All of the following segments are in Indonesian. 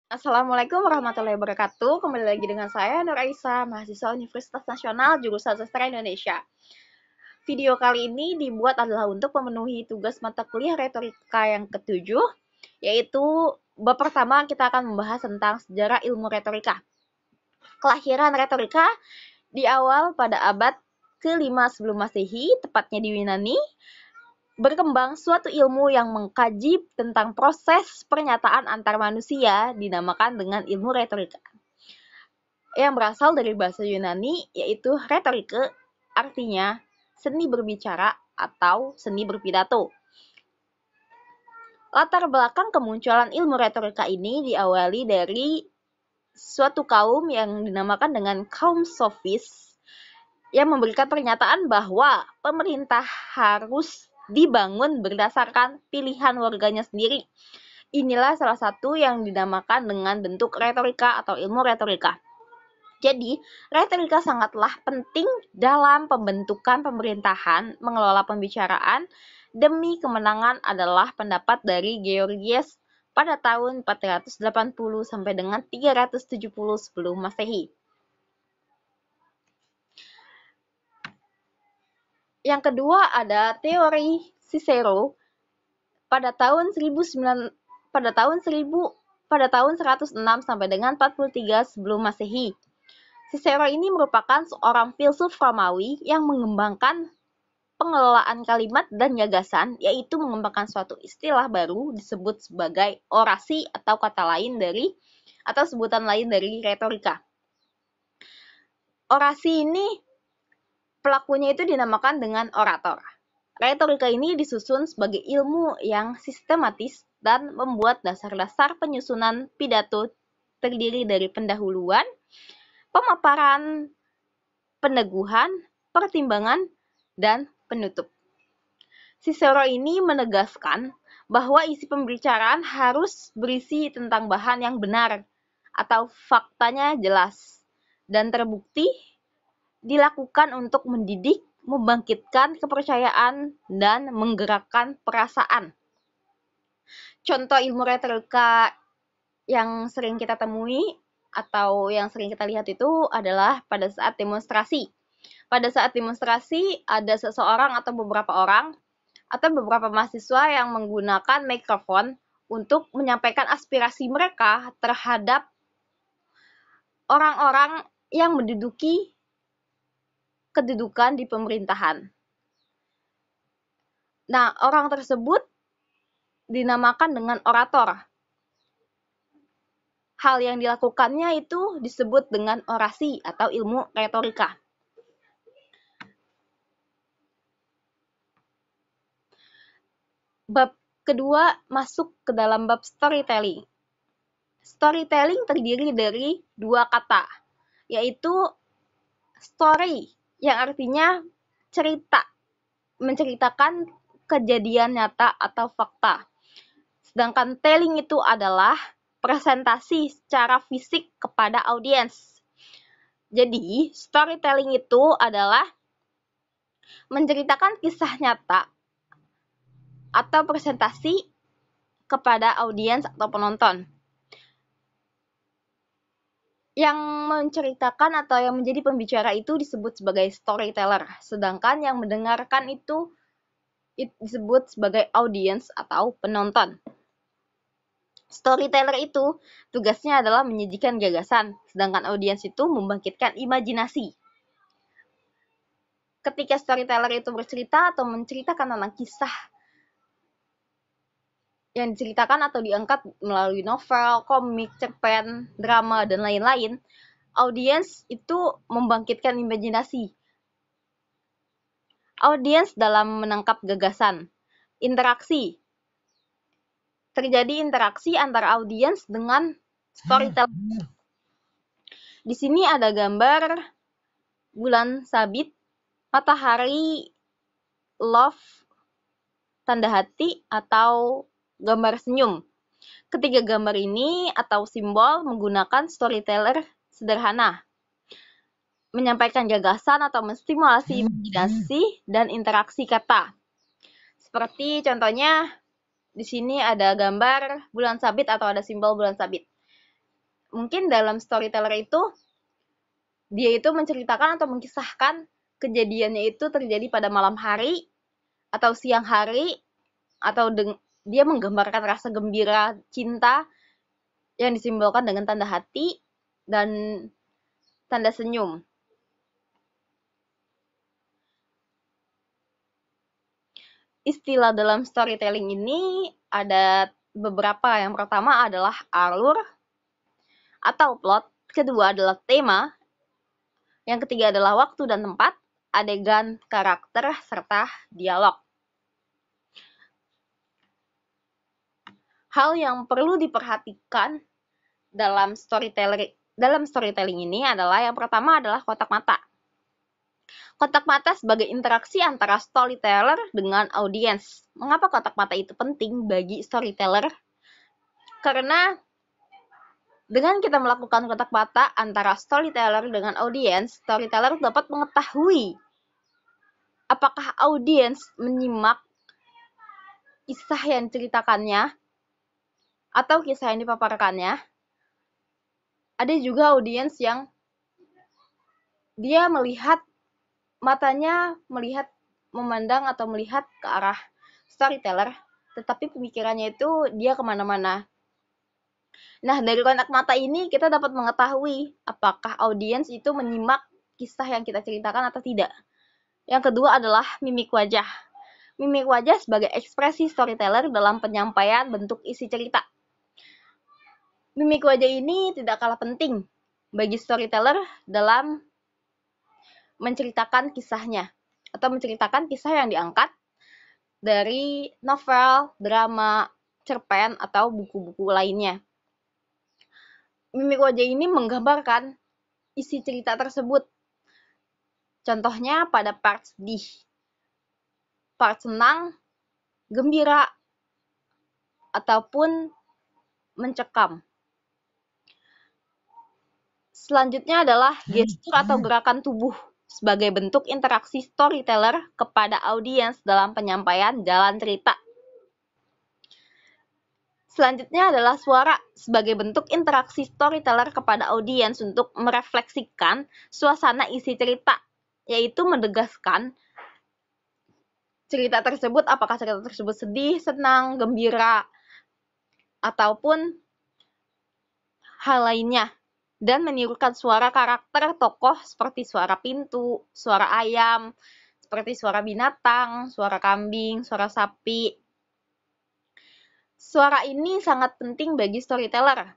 Assalamualaikum warahmatullahi wabarakatuh. Kembali lagi dengan saya Nur Aisyah, mahasiswa Universitas Nasional jurusan Sastra Indonesia. Video kali ini dibuat adalah untuk memenuhi tugas mata kuliah retorika yang ketujuh, yaitu bab pertama kita akan membahas tentang sejarah ilmu retorika. Kelahiran retorika di awal pada abad ke-5 sebelum Masehi, tepatnya di Yunani, berkembang suatu ilmu yang mengkaji tentang proses pernyataan antar manusia dinamakan dengan ilmu retorika. Yang berasal dari bahasa Yunani yaitu retorike, artinya seni berbicara atau seni berpidato. Latar belakang kemunculan ilmu retorika ini diawali dari suatu kaum yang dinamakan dengan kaum sofis yang memberikan pernyataan bahwa pemerintah harus dibangun berdasarkan pilihan warganya sendiri. Inilah salah satu yang dinamakan dengan bentuk retorika atau ilmu retorika. Jadi, retorika sangatlah penting dalam pembentukan pemerintahan, mengelola pembicaraan demi kemenangan adalah pendapat dari Georgias pada tahun 480 sampai dengan 370 sebelum Masehi. Yang kedua ada teori Cicero pada tahun 106 sampai dengan 43 sebelum Masehi. Cicero ini merupakan seorang filsuf Romawi yang mengembangkan pengelolaan kalimat dan gagasan, yaitu mengembangkan suatu istilah baru disebut sebagai orasi atau kata lain dari atau sebutan lain dari retorika. Orasi ini pelakunya itu dinamakan dengan orator. Retorika ini disusun sebagai ilmu yang sistematis dan membuat dasar-dasar penyusunan pidato terdiri dari pendahuluan, pemaparan, peneguhan, pertimbangan, dan penutup. Cicero ini menegaskan bahwa isi pembicaraan harus berisi tentang bahan yang benar atau faktanya jelas dan terbukti dilakukan untuk mendidik, membangkitkan kepercayaan, dan menggerakkan perasaan. Contoh ilmu retorika yang sering kita temui atau yang sering kita lihat itu adalah pada saat demonstrasi. Pada saat demonstrasi ada seseorang atau beberapa orang atau beberapa mahasiswa yang menggunakan mikrofon untuk menyampaikan aspirasi mereka terhadap orang-orang yang menduduki kedudukan di pemerintahan. Nah, orang tersebut dinamakan dengan orator. Hal yang dilakukannya itu disebut dengan orasi atau ilmu retorika. Bab kedua masuk ke dalam bab storytelling. Storytelling terdiri dari dua kata, yaitu story yang artinya cerita, menceritakan kejadian nyata atau fakta. Sedangkan telling itu adalah presentasi secara fisik kepada audiens. Jadi, storytelling itu adalah menceritakan kisah nyata atau presentasi kepada audiens atau penonton. Yang menceritakan atau yang menjadi pembicara itu disebut sebagai storyteller, sedangkan yang mendengarkan itu disebut sebagai audiens atau penonton. Storyteller itu tugasnya adalah menyajikan gagasan, sedangkan audiens itu membangkitkan imajinasi. Ketika storyteller itu bercerita atau menceritakan tentang kisah yang diceritakan atau diangkat melalui novel, komik, cerpen, drama, dan lain-lain, audiens itu membangkitkan imajinasi. Audiens dalam menangkap gagasan. Interaksi. Terjadi interaksi antara audiens dengan storyteller. Di sini ada gambar bulan sabit, matahari, love, tanda hati, atau gambar senyum. Ketiga gambar ini atau simbol menggunakan storyteller sederhana, menyampaikan gagasan atau menstimulasi imajinasi dan interaksi kata. Seperti contohnya di sini ada gambar bulan sabit atau ada simbol bulan sabit. Mungkin dalam storyteller itu dia itu menceritakan atau mengkisahkan kejadiannya itu terjadi pada malam hari atau siang hari, atau dia menggambarkan rasa gembira, cinta yang disimbolkan dengan tanda hati dan tanda senyum. Istilah dalam storytelling ini ada beberapa. Yang pertama adalah alur atau plot, kedua adalah tema, yang ketiga adalah waktu dan tempat, adegan, karakter, serta dialog. Hal yang perlu diperhatikan dalam storytelling ini adalah yang pertama adalah kotak mata. Kotak mata sebagai interaksi antara storyteller dengan audiens. Mengapa kotak mata itu penting bagi storyteller? Karena dengan kita melakukan kotak mata antara storyteller dengan audiens, storyteller dapat mengetahui apakah audiens menyimak kisah yang diceritakannya atau kisah yang dipaparkannya. Ada juga audiens yang dia melihat, matanya melihat, memandang atau melihat ke arah storyteller, tetapi pemikirannya itu dia kemana-mana. Nah, dari kotak mata ini kita dapat mengetahui apakah audiens itu menyimak kisah yang kita ceritakan atau tidak. Yang kedua adalah mimik wajah. Mimik wajah sebagai ekspresi storyteller dalam penyampaian bentuk isi cerita. Mimik wajah ini tidak kalah penting bagi storyteller dalam menceritakan kisahnya atau menceritakan kisah yang diangkat dari novel, drama, cerpen, atau buku-buku lainnya. Mimik wajah ini menggambarkan isi cerita tersebut. Contohnya pada part sedih, part senang, gembira, ataupun mencekam. Selanjutnya adalah gestur atau gerakan tubuh sebagai bentuk interaksi storyteller kepada audiens dalam penyampaian jalan cerita. Selanjutnya adalah suara sebagai bentuk interaksi storyteller kepada audiens untuk merefleksikan suasana isi cerita, yaitu menegaskan cerita tersebut, apakah cerita tersebut sedih, senang, gembira, ataupun hal lainnya, dan menirukan suara karakter tokoh seperti suara pintu, suara ayam, seperti suara binatang, suara kambing, suara sapi. Suara ini sangat penting bagi storyteller.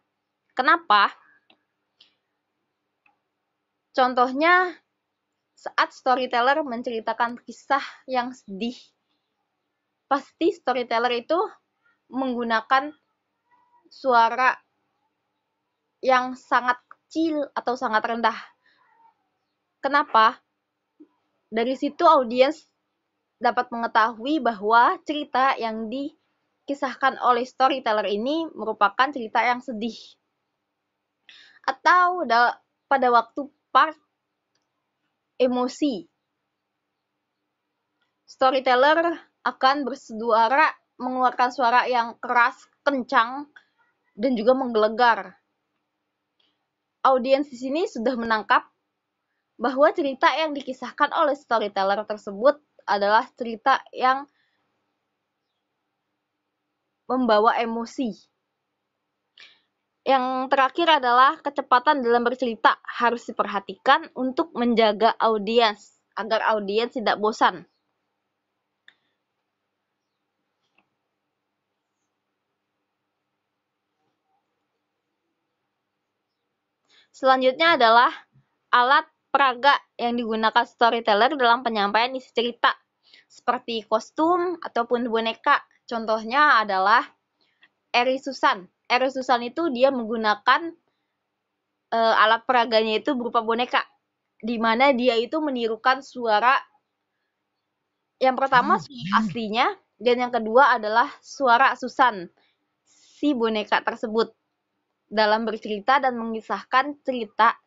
Kenapa? Contohnya, saat storyteller menceritakan kisah yang sedih, pasti storyteller itu menggunakan suara yang sangat kecil atau sangat rendah. Kenapa? Dari situ audiens dapat mengetahui bahwa cerita yang dikisahkan oleh storyteller ini merupakan cerita yang sedih. Atau pada waktu part emosi, storyteller akan bersuara, mengeluarkan suara yang keras, kencang, dan juga menggelegar. Audiens di sini sudah menangkap bahwa cerita yang dikisahkan oleh storyteller tersebut adalah cerita yang membawa emosi. Yang terakhir adalah kecepatan dalam bercerita harus diperhatikan untuk menjaga audiens agar audiens tidak bosan. Selanjutnya adalah alat peraga yang digunakan storyteller dalam penyampaian isi cerita, seperti kostum ataupun boneka. Contohnya adalah Eri Susan. Eri Susan itu dia menggunakan alat peraganya itu berupa boneka, di mana dia itu menirukan suara. Yang pertama suara aslinya, dan yang kedua adalah suara Susan, si boneka tersebut, dalam bercerita dan mengisahkan cerita.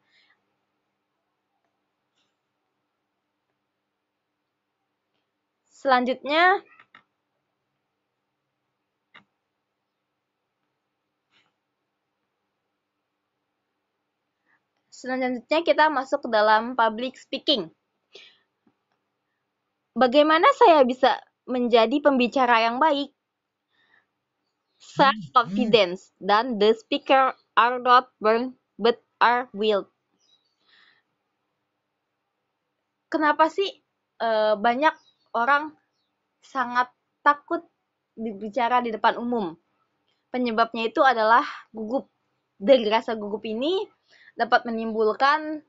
Selanjutnya, Selanjutnya kita masuk ke dalam public speaking. Bagaimana saya bisa menjadi pembicara yang baik? Self-confidence dan the speaker are not born but are willed. Kenapa sih banyak orang sangat takut berbicara di depan umum? Penyebabnya itu adalah gugup. Dari rasa gugup ini dapat menimbulkan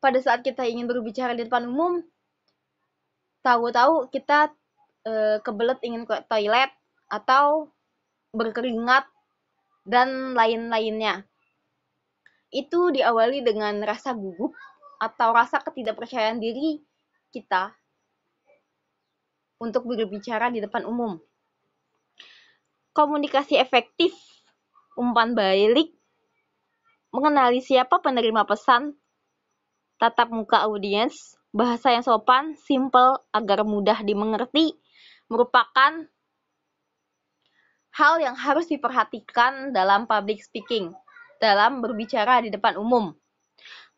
pada saat kita ingin berbicara di depan umum, tahu-tahu kita kebelet ingin ke toilet atau berkeringat dan lain-lainnya. Itu diawali dengan rasa gugup atau rasa ketidakpercayaan diri kita untuk berbicara di depan umum. Komunikasi efektif, umpan balik, mengenali siapa penerima pesan, tatap muka audiens, bahasa yang sopan, simple, agar mudah dimengerti, merupakan hal yang harus diperhatikan dalam public speaking, dalam berbicara di depan umum.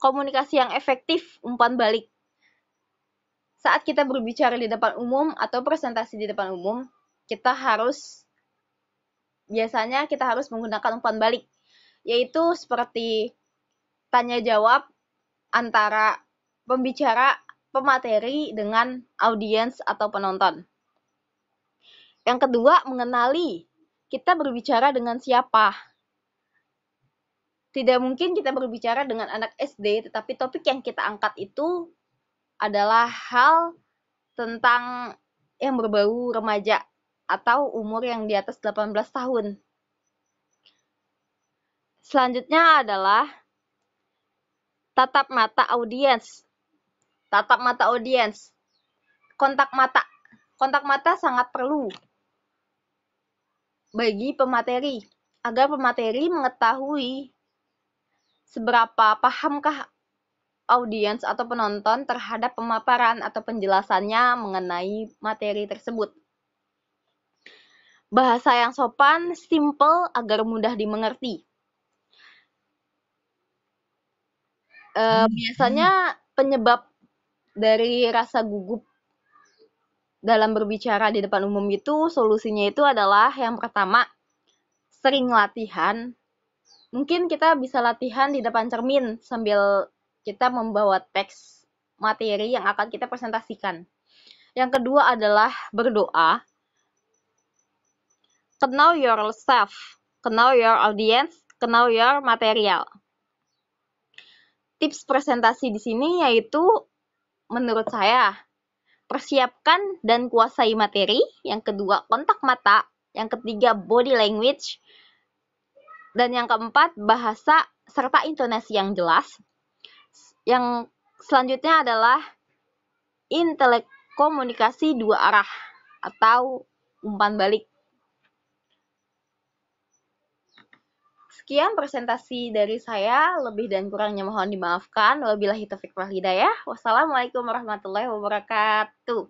Komunikasi yang efektif, umpan balik. Saat kita berbicara di depan umum atau presentasi di depan umum, biasanya kita harus menggunakan umpan balik, yaitu seperti tanya jawab antara pembicara, pemateri dengan audiens atau penonton. Yang kedua, mengenali kita berbicara dengan siapa. Tidak mungkin kita berbicara dengan anak SD, tetapi topik yang kita angkat itu adalah hal tentang yang berbau remaja atau umur yang di atas 18 tahun. Selanjutnya adalah tatap mata audiens. Tatap mata audiens. Kontak mata. Kontak mata sangat perlu bagi pemateri, agar pemateri mengetahui seberapa pahamkah audiens atau penonton terhadap pemaparan atau penjelasannya mengenai materi tersebut. Bahasa yang sopan, simple, agar mudah dimengerti. Biasanya penyebab dari rasa gugup dalam berbicara di depan umum itu, solusinya itu adalah yang pertama, sering latihan. Mungkin kita bisa latihan di depan cermin sambil kita membawa teks materi yang akan kita presentasikan. Yang kedua adalah berdoa. Know yourself, know your audience, know your material. Tips presentasi di sini yaitu menurut saya, persiapkan dan kuasai materi. Yang kedua, kontak mata. Yang ketiga, body language. Dan yang keempat, bahasa serta intonasi yang jelas. Yang selanjutnya adalah komunikasi dua arah atau umpan balik. Sekian presentasi dari saya, lebih dan kurangnya mohon dimaafkan. Wabillahi taufiq wal hidayah. Wassalamualaikum warahmatullahi wabarakatuh.